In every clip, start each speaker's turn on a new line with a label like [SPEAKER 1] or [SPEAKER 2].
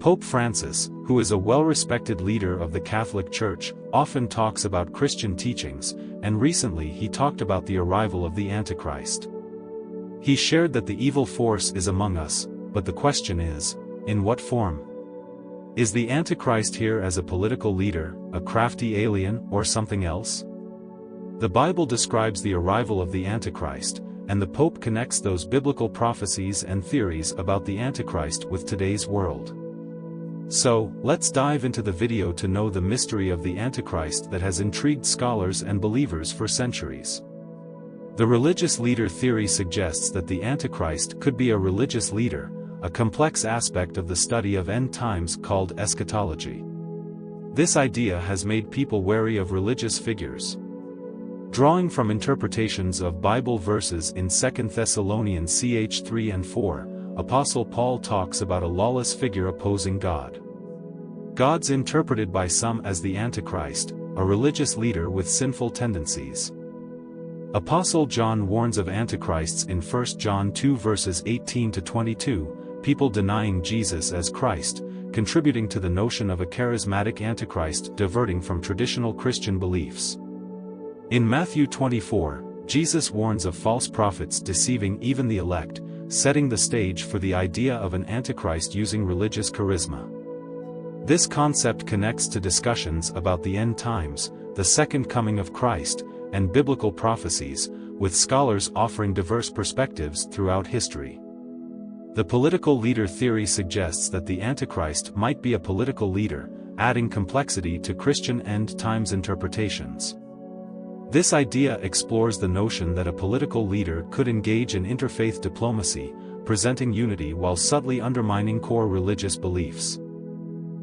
[SPEAKER 1] Pope Francis, who is a well-respected leader of the Catholic Church, often talks about Christian teachings, and recently he talked about the arrival of the Antichrist. He shared that the evil force is among us, but the question is, in what form? Is the Antichrist here as a political leader, a crafty alien, or something else? The Bible describes the arrival of the Antichrist, and the Pope connects those biblical prophecies and theories about the Antichrist with today's world. So, let's dive into the video to know the mystery of the Antichrist that has intrigued scholars and believers for centuries. The religious leader theory suggests that the Antichrist could be a religious leader, a complex aspect of the study of end times called eschatology. This idea has made people wary of religious figures. Drawing from interpretations of Bible verses in 2 Thessalonians ch 3 and 4, Apostle Paul talks about a lawless figure opposing God. God's interpreted by some as the Antichrist, a religious leader with sinful tendencies. Apostle John warns of antichrists in 1 John 2 verses 18 to 22, people denying Jesus as Christ, contributing to the notion of a charismatic antichrist diverting from traditional Christian beliefs. In Matthew 24, Jesus warns of false prophets deceiving even the elect, setting the stage for the idea of an antichrist using religious charisma. This concept connects to discussions about the end times, the second coming of Christ, and biblical prophecies, with scholars offering diverse perspectives throughout history. The political leader theory suggests that the Antichrist might be a political leader, adding complexity to Christian end times interpretations. This idea explores the notion that a political leader could engage in interfaith diplomacy, presenting unity while subtly undermining core religious beliefs.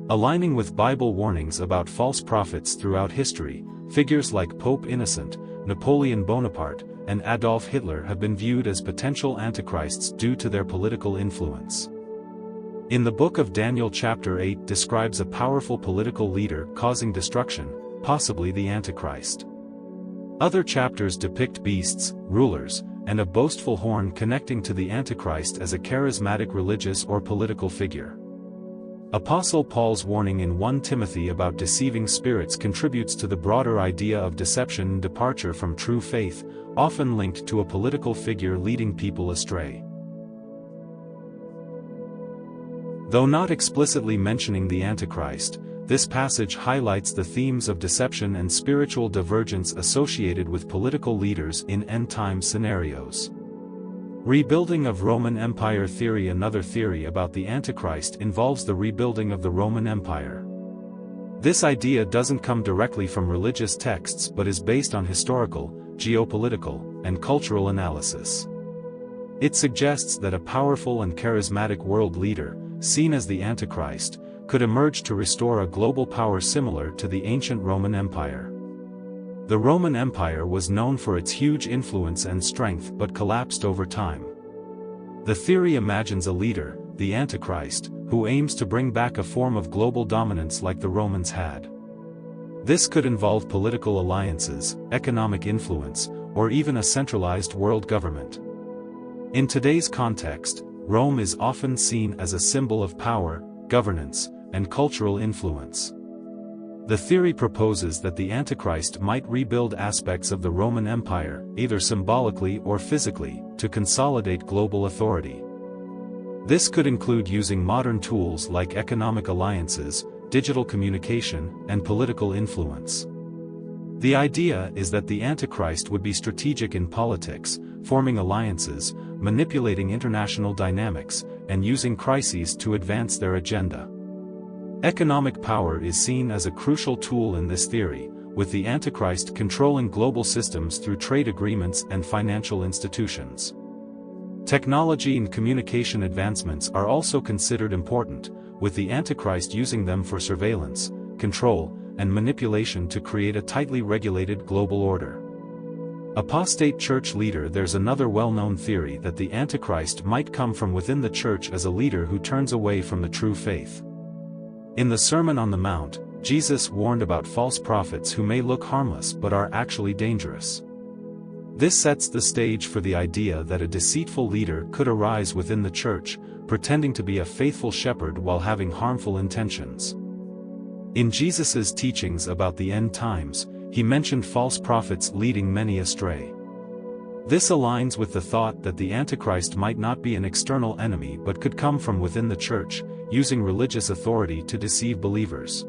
[SPEAKER 1] Aligning with Bible warnings about false prophets throughout history, figures like Pope Innocent, Napoleon Bonaparte, and Adolf Hitler have been viewed as potential antichrists due to their political influence. In the book of Daniel chapter 8 describes a powerful political leader causing destruction, possibly the Antichrist. Other chapters depict beasts, rulers, and a boastful horn connecting to the Antichrist as a charismatic religious or political figure. Apostle Paul's warning in 1 Timothy about deceiving spirits contributes to the broader idea of deception and departure from true faith, often linked to a political figure leading people astray. Though not explicitly mentioning the Antichrist, this passage highlights the themes of deception and spiritual divergence associated with political leaders in end-time scenarios. Rebuilding of Roman Empire theory. Another theory about the Antichrist involves the rebuilding of the Roman Empire. This idea doesn't come directly from religious texts but is based on historical, geopolitical, and cultural analysis. It suggests that a powerful and charismatic world leader, seen as the Antichrist, could emerge to restore a global power similar to the ancient Roman Empire. The Roman Empire was known for its huge influence and strength but collapsed over time. The theory imagines a leader, the Antichrist, who aims to bring back a form of global dominance like the Romans had. This could involve political alliances, economic influence, or even a centralized world government. In today's context, Rome is often seen as a symbol of power, governance, and cultural influence. The theory proposes that the Antichrist might rebuild aspects of the Roman Empire, either symbolically or physically, to consolidate global authority. This could include using modern tools like economic alliances, digital communication, and political influence. The idea is that the Antichrist would be strategic in politics, forming alliances, manipulating international dynamics, and using crises to advance their agenda. Economic power is seen as a crucial tool in this theory, with the Antichrist controlling global systems through trade agreements and financial institutions. Technology and communication advancements are also considered important, with the Antichrist using them for surveillance, control, and manipulation to create a tightly regulated global order. Apostate church leader. There's another well-known theory that the Antichrist might come from within the church as a leader who turns away from the true faith. In the Sermon on the Mount, Jesus warned about false prophets who may look harmless but are actually dangerous. This sets the stage for the idea that a deceitful leader could arise within the church, pretending to be a faithful shepherd while having harmful intentions. In Jesus' teachings about the end times, he mentioned false prophets leading many astray. This aligns with the thought that the Antichrist might not be an external enemy but could come from within the church, using religious authority to deceive believers.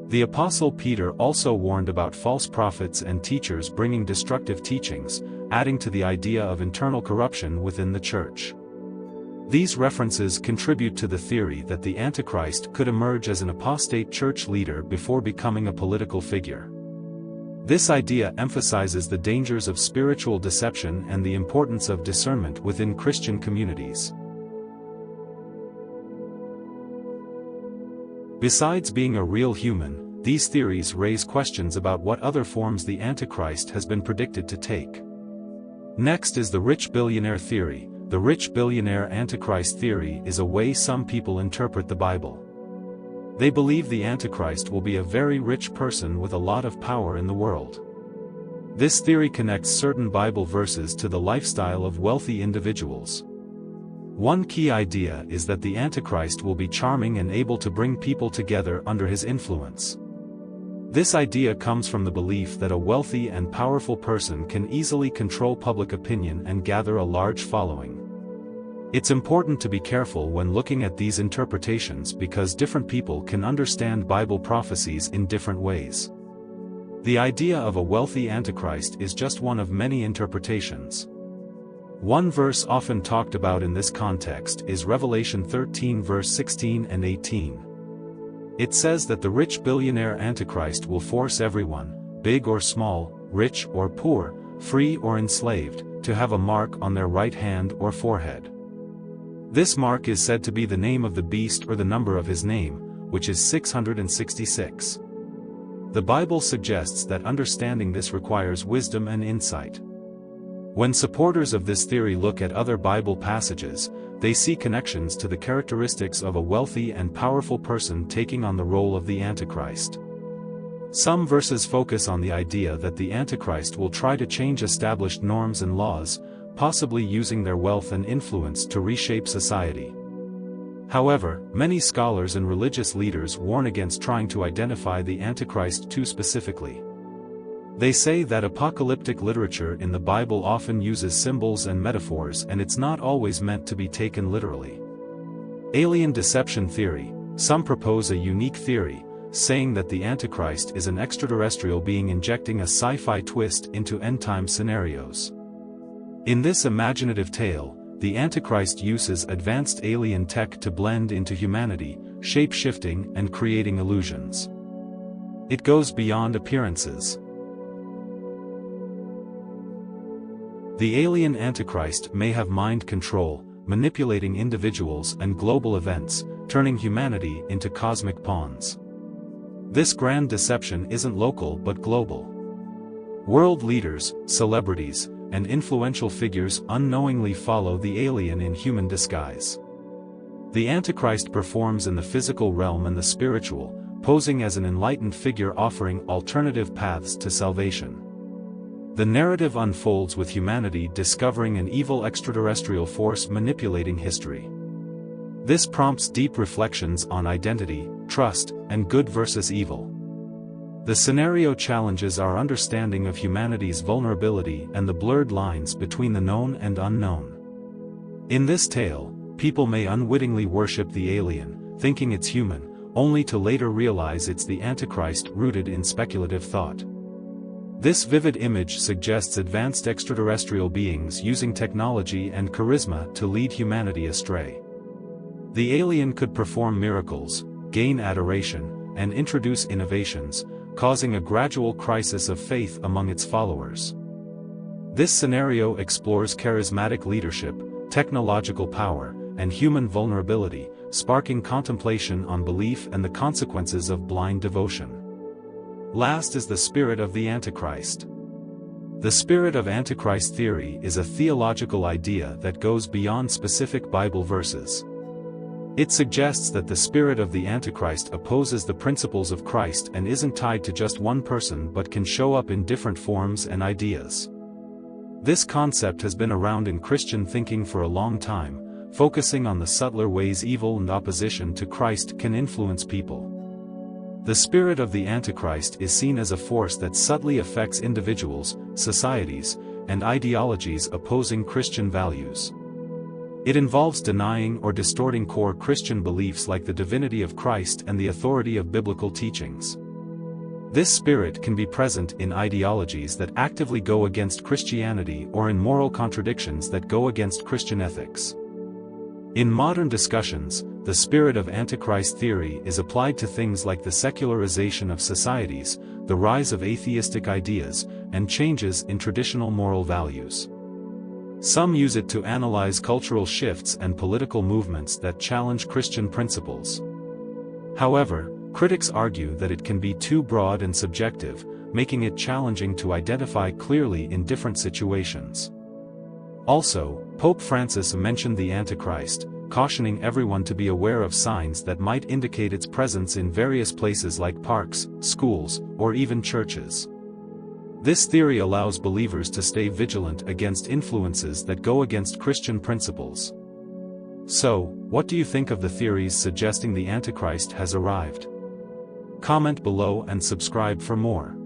[SPEAKER 1] The Apostle Peter also warned about false prophets and teachers bringing destructive teachings, adding to the idea of internal corruption within the church. These references contribute to the theory that the Antichrist could emerge as an apostate church leader before becoming a political figure. This idea emphasizes the dangers of spiritual deception and the importance of discernment within Christian communities. Besides being a real human, these theories raise questions about what other forms the Antichrist has been predicted to take. Next is the rich billionaire theory. The rich billionaire Antichrist theory is a way some people interpret the Bible. They believe the Antichrist will be a very rich person with a lot of power in the world. This theory connects certain Bible verses to the lifestyle of wealthy individuals. One key idea is that the Antichrist will be charming and able to bring people together under his influence. This idea comes from the belief that a wealthy and powerful person can easily control public opinion and gather a large following. It's important to be careful when looking at these interpretations because different people can understand Bible prophecies in different ways. The idea of a wealthy Antichrist is just one of many interpretations. One verse often talked about in this context is Revelation 13 verse 16 and 18. It says that the rich billionaire Antichrist will force everyone, big or small, rich or poor, free or enslaved, to have a mark on their right hand or forehead. This mark is said to be the name of the beast or the number of his name, which is 666. The Bible suggests that understanding this requires wisdom and insight. When supporters of this theory look at other Bible passages, they see connections to the characteristics of a wealthy and powerful person taking on the role of the Antichrist. Some verses focus on the idea that the Antichrist will try to change established norms and laws, possibly using their wealth and influence to reshape society. However, many scholars and religious leaders warn against trying to identify the Antichrist too specifically. They say that apocalyptic literature in the Bible often uses symbols and metaphors and it's not always meant to be taken literally. Alien deception theory. Some propose a unique theory, saying that the Antichrist is an extraterrestrial being injecting a sci-fi twist into end-time scenarios. In this imaginative tale, the Antichrist uses advanced alien tech to blend into humanity, shape-shifting and creating illusions. It goes beyond appearances. The alien Antichrist may have mind control, manipulating individuals and global events, turning humanity into cosmic pawns. This grand deception isn't local but global. World leaders, celebrities, and influential figures unknowingly follow the alien in human disguise. The Antichrist performs in the physical realm and the spiritual, posing as an enlightened figure offering alternative paths to salvation. The narrative unfolds with humanity discovering an evil extraterrestrial force manipulating history. This prompts deep reflections on identity, trust, and good versus evil. The scenario challenges our understanding of humanity's vulnerability and the blurred lines between the known and unknown. In this tale, people may unwittingly worship the alien, thinking it's human, only to later realize it's the Antichrist rooted in speculative thought. This vivid image suggests advanced extraterrestrial beings using technology and charisma to lead humanity astray. The alien could perform miracles, gain adoration, and introduce innovations, causing a gradual crisis of faith among its followers. This scenario explores charismatic leadership, technological power, and human vulnerability, sparking contemplation on belief and the consequences of blind devotion. Last is the spirit of the Antichrist. The spirit of Antichrist theory is a theological idea that goes beyond specific Bible verses. It suggests that the spirit of the Antichrist opposes the principles of Christ and isn't tied to just one person but can show up in different forms and ideas. This concept has been around in Christian thinking for a long time, focusing on the subtler ways evil and opposition to Christ can influence people. The spirit of the Antichrist is seen as a force that subtly affects individuals, societies, and ideologies opposing Christian values. It involves denying or distorting core Christian beliefs like the divinity of Christ and the authority of biblical teachings. This spirit can be present in ideologies that actively go against Christianity or in moral contradictions that go against Christian ethics. In modern discussions, the spirit of Antichrist theory is applied to things like the secularization of societies, the rise of atheistic ideas, and changes in traditional moral values. Some use it to analyze cultural shifts and political movements that challenge Christian principles. However, critics argue that it can be too broad and subjective, making it challenging to identify clearly in different situations. Also, Pope Francis mentioned the Antichrist, cautioning everyone to be aware of signs that might indicate its presence in various places like parks, schools, or even churches. This theory allows believers to stay vigilant against influences that go against Christian principles. So, what do you think of the theories suggesting the Antichrist has arrived? Comment below and subscribe for more.